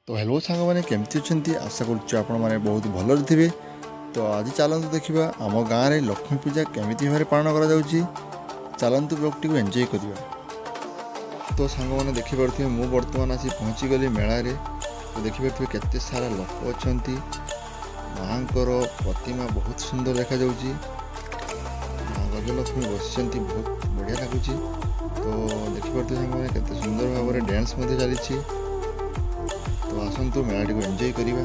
तो हेलो सांग मैंने केमती अच्छा आशा कर बहुत भलर थे। तो आज चलतु देखा आम गाँव में लक्ष्मी पूजा केमी भाव पालन कर ब्लॉग टी एंजॉय करवा। तो सांग मैंने देखिपे मु बर्तमान आसी पहुँची गली मेला रे। तो देखिपे केते सारा लोक अच्छा माँ प्रतिमा बहुत सुंदर देखा गजलक्ष्मी बस बहुत बढ़िया लगुच। तो देखिपे सांग केते सुंदर भाव में डांस चली। तो आसतु मेला को एंजॉय करवा।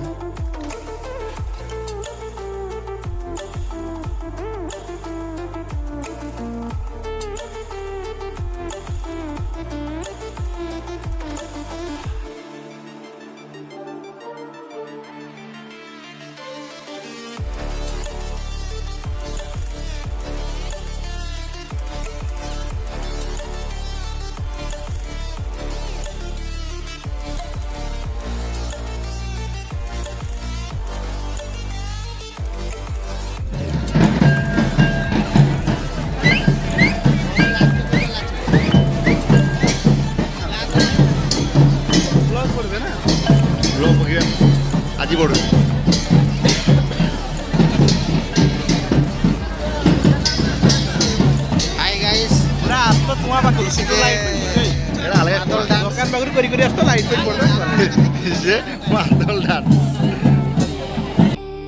आज बढ़ हाय गाइस पूरा आस्तो तुमा बाकु सिटी लाइट एरा अलग दुकान बाकु करी आस्तो लाइट पे पड़ो से मादल डान।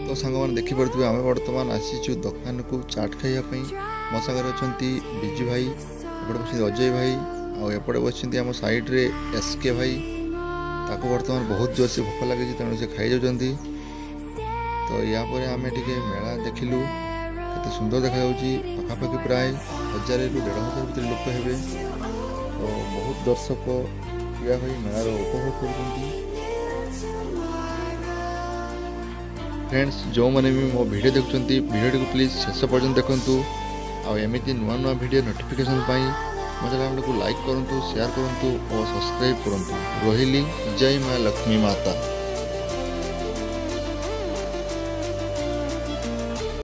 तो सांग मैंने देखि पड़थि आमे वर्तमान आसीचु दुकान को चाट खाइया पई। मो सागर अछंती बिजू भाई, एपटे बसी अजय भाई, आ एपटे बसंती आम साइड रे एसके भाई। ताको वर्तमान बहुत जोर से भोक लगे तेणु से खाई जाउछंती। तो या पर आमे टिके मेला देखिलु केते सुंदर देखा जाउची। पाखापाखि प्राय 1000 रु 1500 भीतर लोक हेबे। तो बहुत दर्शक ठिया होई मेलार उपभोग करछंती। फ्रेंड्स जो मैंने भी मो वीडियो देखुछंती वीडियो को प्लीज शेष पर्यंत देखंतु। आ एमिति नुआ नुआ वीडियो नोटिफिकेशन पाई मो चैनल को लाइक करंतु, शेयर करंतु और सब्सक्राइब करंतु। रोहिली जय मां लक्ष्मी माता।